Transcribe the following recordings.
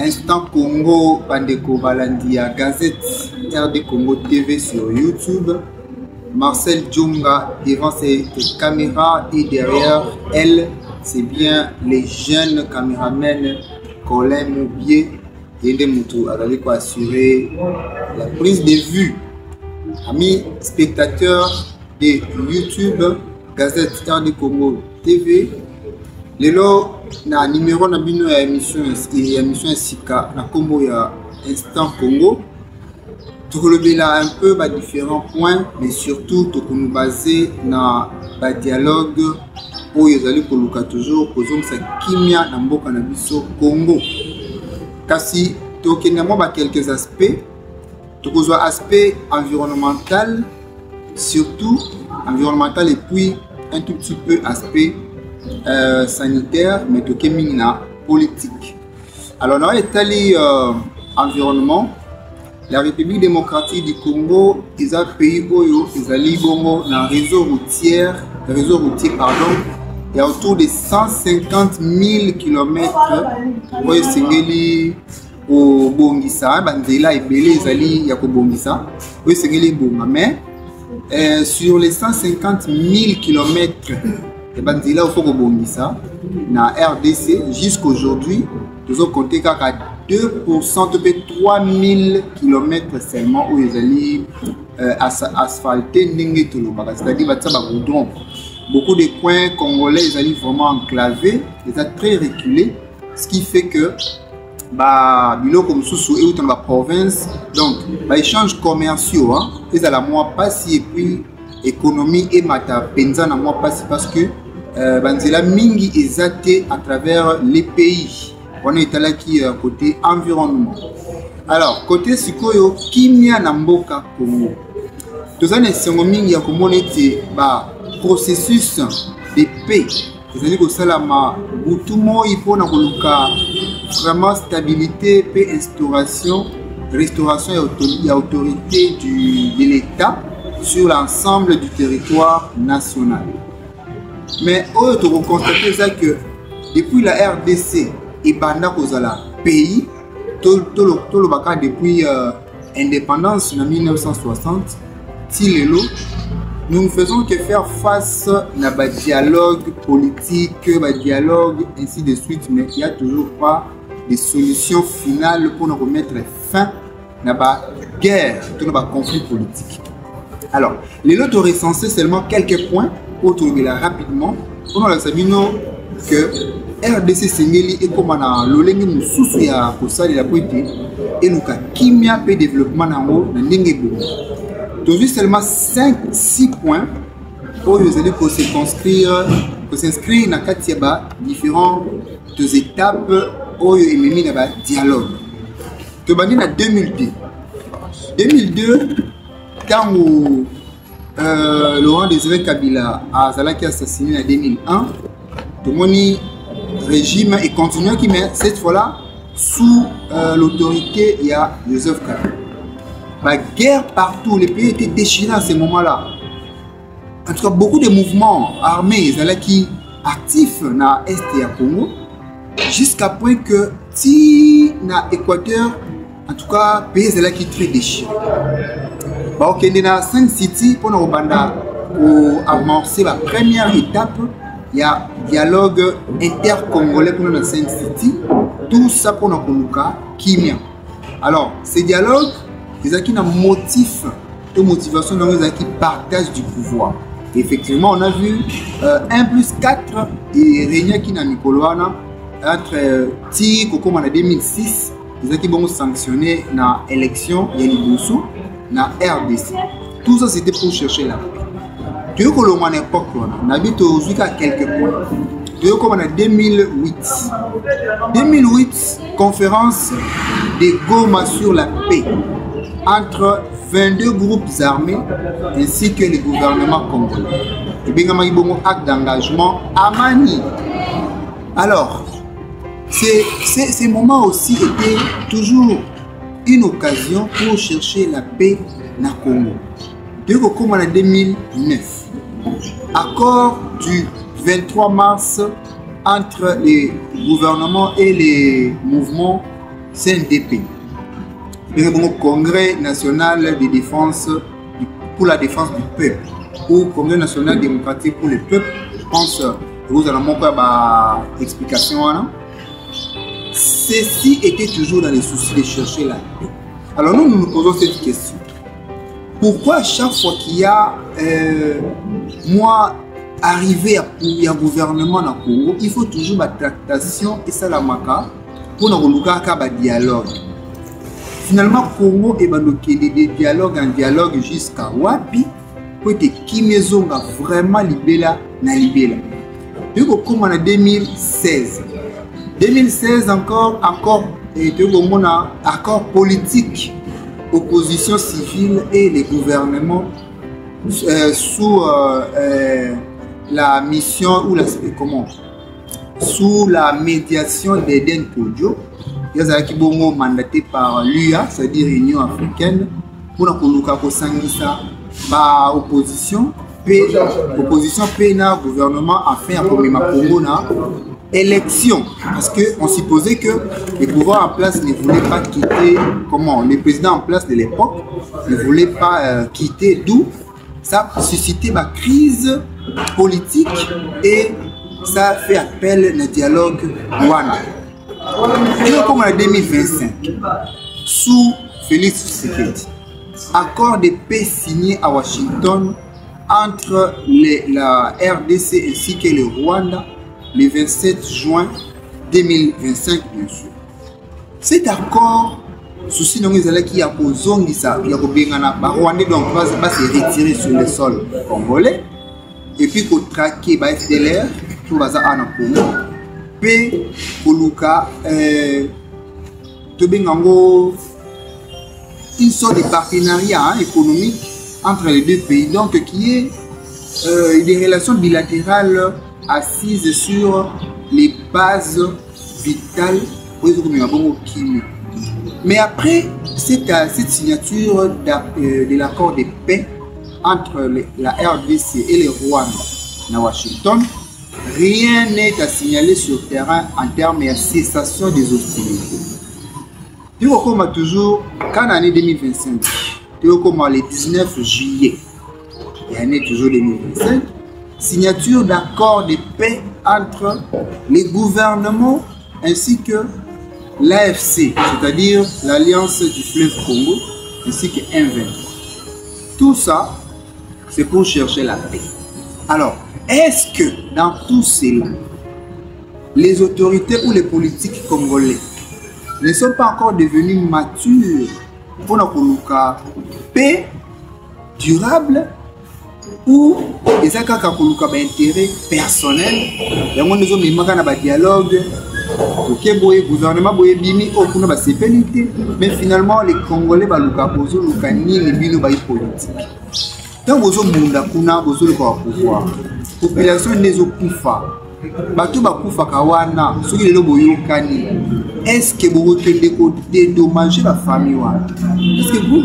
Instant Congo, Bandeko Balandia, Gazette RD Congo TV sur YouTube. Marcel Djonga devant ses caméras et derrière elle, c'est bien les jeunes caméramens Colin Moubier et les Moutou avec quoi assurer la prise de vue. Amis spectateurs de YouTube, Gazette RD Congo TV, lelo na numéro na bino ya émission Sika na Congo ya Instant Congo. Tout le un peu à différents points, mais surtout tout nous baser dans le dialogue où ils allaient pour toujours posons sa kimia na mboka na biso Congo. Kasi tokenamo ba quelques aspects, tout aspect environnemental, surtout environnemental et puis un tout petit peu aspect sanitaire, mais tokemina politique. Alors on a étalé environnement. La République démocratique du Congo, ils ont pays où ils ont un réseau routier, il y a autour de 150 000 km où ils sont au Bongissa, Banzela et Belé, ils sont au Bongissa, où ils sont au mais sur les 150 000 km de Banzela au Bongissa, dans RDC, jusqu'aujourd'hui, nous avons compté qu'à 2% de 3000 km seulement où ils allaient asphalter, c'est-à-dire beaucoup de coins congolais ils allaient vraiment enclavés, ils sont très reculés, ce qui fait que comme sous et dans la province, donc échanges commerciaux, ils allaient moins passer et puis économie et mata penza na moins passer parce que banzela mingi est à travers les pays. On est là qui côté environnement. Alors côté sikoyo kimia na mboka Congo. Tous les sengomingi ya komonete ba processus de paix. C'est-à-dire que salama butumo ipo na koluka vraiment stabilité, paix, restauration et autorité de l'État sur l'ensemble du territoire national. Mais on peut constater ça que depuis la RDC et pendant que la pays, tout le baka depuis indépendance en 1960, nous ne faisons que faire face à un dialogue politique, un dialogue ainsi de suite, mais il n'y a toujours pas de solution finale pour nous remettre fin à la guerre, à la conflit politique. Alors, les lots auraient recensé seulement quelques points pour trouver là rapidement. Pour nous, que RDC Sengeli et comme on a l'olengé mususu ya kosali la poété et nous kimia pe développement nango na ndenge bongo. Donc seulement 5-6 points pour vous allez s'inscrire dans katiaba différentes étapes où il y a un dialogue. Tu vas en 2002. 2002 quand Laurent Désiré Kabila a assassiné en 2001, tout le monde régime et continue qui met cette fois-là sous l'autorité il y a Joseph Kabila. La guerre partout, les pays étaient déchirés à ce moment-là. En tout cas, beaucoup de mouvements armés qui actifs dans l'Est et à Congo, jusqu'à point que si dans l'Équateur, en tout cas, pays qui très déchirés. Ok, dans 5 cités pour nous amorcer la première étape. Il y a un dialogue inter-congolais pour nous 5 cités. Tout ça pour nous Kimia. Alors, ces dialogues, ils ont un motif de motivation dans les qui partagent du pouvoir. Effectivement, on a vu 1+4 et Régna qui n'a Nicoloana entre Tigre comme en 2006, ils ont sanctionné dans l'élection de Libousou dans RDC. Tout ça c'était pour chercher la paix. Tu veux que l'on a époque, on habite aujourd'hui à quelques points. Tu veux comme en 2008. 2008, conférence de Goma sur la paix entre 22 groupes armés ainsi que le gouvernement congolais. Et bien, il y a un acte d'engagement à Mani. Alors, ces moments aussi étaient toujours une occasion pour chercher la paix dans le Congo. Comme en 2009, accord du 23 mars entre les gouvernements et les mouvements CNDP. Le Congrès national de défense pour la défense du peuple ou Congrès national démocratique pour le peuple. Je pense que vous allez montrer une explication. Ceci était toujours dans les soucis de chercher la paix. Alors nous nous posons cette question. Pourquoi à chaque fois qu'il y a arrivé à un gouvernement dans le Congo, il faut toujours une tractation et ça la maca pour nous un dialogue. Finalement, Congo est des dialogues en dialogue jusqu'à Wapi pour que Kimezonga vraiment libéla na libéla. Puis comme en 2016. 2016 encore accord politique, opposition civile et les gouvernements sous la mission ou sous la médiation d'Eden Kodjo. Ils ont mandaté par l'UA, c'est-à-dire l'Union africaine, pour l'opposition. L'opposition paye le gouvernement afin de Congo élection. Parce qu'on supposait que les pouvoirs en place ne voulaient pas quitter, le président en place de l'époque ne voulait pas quitter, d'où ça a suscité ma crise politique et ça fait appel au dialogue Rwanda. Et comme en 2025, sous Félix Tshisekedi, accord de paix signé à Washington entre la RDC ainsi que le Rwanda le 27 juin 2025, bien sûr. Cet accord, souci non qui a posé ça, il y a Rwanda donc va se retirer sur le sol congolais et puis qu'on traquer FDLR tout va ça en Congo. Puis Koluka une sorte de partenariat économique entre les deux pays, donc qui est des relations bilatérales assises sur les bases vitales. Mais après cette signature de l'accord de paix entre la RDC et le Rwanda à Washington, rien n'est à signaler sur le terrain en termes de cessation des hostilités. Tu vois comme toujours, quand l'année 2025, tu vois comme le 19 juillet, l'année toujours 2025, signature d'accord de paix entre les gouvernements ainsi que l'AFC, c'est-à-dire l'Alliance du fleuve Congo, ainsi que M23. Tout ça, c'est pour chercher la paix. Alors, est-ce que dans tout cela, les autorités ou les politiques congolais ne sont pas encore devenus matures pour une paix durable ou ils ont un intérêt personnel? Il y a un dialogue, le gouvernement mais finalement les Congolais ont politique. Tant que vous avez pouvoir, la population n'est pas est-ce que vous pouvez dédommager la famille? Est-ce que vous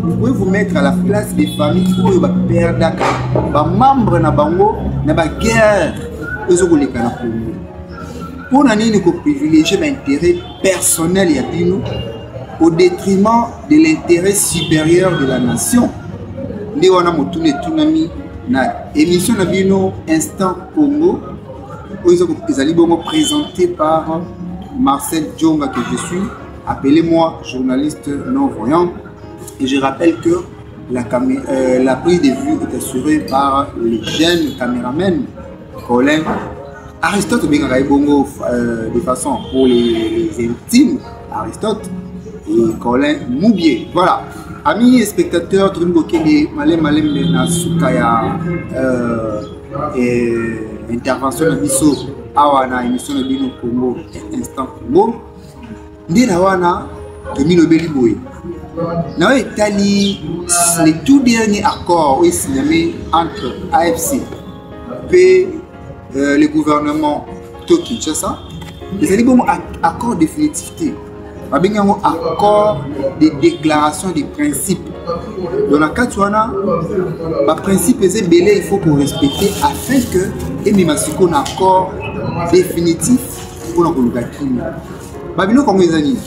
pouvez vous mettre à la place des familles qui ont perdu les membres de la guerre? Pour nous privilégier l'intérêt personnel au détriment de l'intérêt supérieur de la nation. Nous avons émission Instant Congo, présenté par Marcel Djonga que je suis, appelez-moi journaliste non-voyant. Et je rappelle que la prise de vue est assurée par les jeunes caméramans Colin Aristote Bongo de façon pour les intimes, Aristote et Colin Moubier. Voilà. Amis spectateurs, tout le monde qui est malem na sukaya intervention de Bisso awana émission de Bino Congo Instant Congo. Ndina wana Tomilo Beliboy. Na Italie, les tout derniers accords signé entre AFC et le gouvernement de Kinshasa, les accords de définitivité. Un accord de déclaration des principes. Dans la cas où le principe est belé, il faut qu'on respecte afin que il y ait un accord définitif pour le Congo. Babino comme les amis,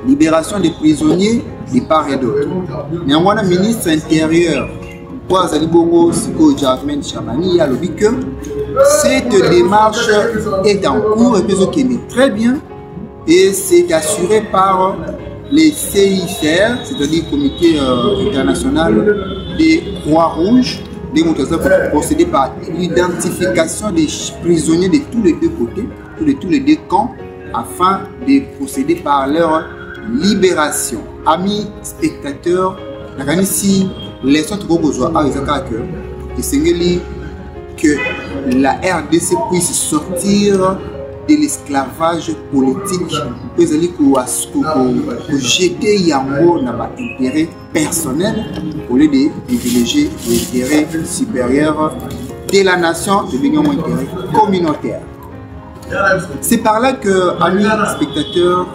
libération des prisonniers de part et d'autre. Néanmoins, le ministre intérieur, Kwazali Bongo Siko Djamene Chamani, a dit que cette démarche est en cours et que qui est très bien et c'est assuré par les CICR, c'est-à-dire Comité international des Croix-Rouges, des montagnes pour procéder par l'identification des prisonniers de tous les deux côtés, de tous les deux camps, afin de procéder par leur libération. Amis spectateurs, ici, les autres que la RDC puisse sortir de l'esclavage politique, pour jeter Yango dans l'intérêt personnel au lieu de privilégier l'intérêt supérieur de la nation, de l'union intérêt communautaire. C'est par là que, amis spectateurs,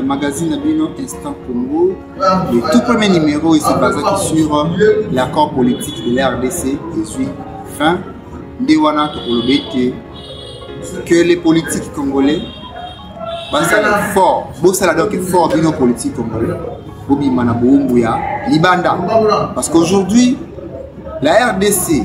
magazine Abino Instant Congo, le tout premier numéro est basé sur l'accord politique de la RDC 18 fin de Wana Tokolobete, que les politiques congolais sont forts, fort Bino politique congolais, Bobi Manaboumbouya, Libanda. Parce qu'aujourd'hui, la RDC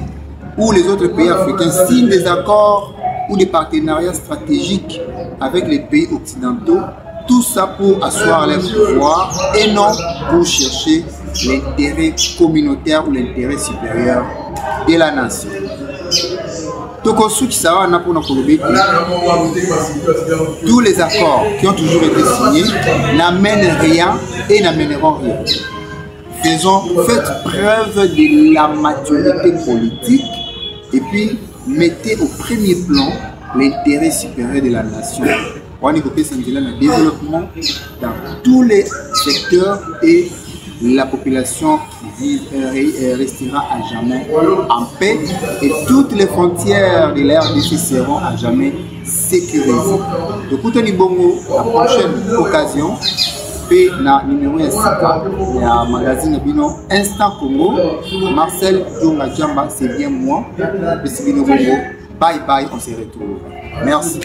ou les autres pays africains signent des accords ou des partenariats stratégiques avec les pays occidentaux, tout ça pour asseoir leur pouvoir et non pour chercher l'intérêt communautaire ou l'intérêt supérieur de la nation. Tous les accords qui ont toujours été signés n'amènent rien et n'amèneront rien. Faites preuve de la maturité politique et puis mettez au premier plan l'intérêt supérieur de la nation. On est copié le développement dans tous les secteurs et la population restera à jamais en paix et toutes les frontières de la RDC seront à jamais sécurisées. Donc, la prochaine occasion, et na numéro 1 ya magazine Bino Instant Congo, Marcel Djonga Djamba, c'est bien moi. Bye bye, on se retrouve. Merci.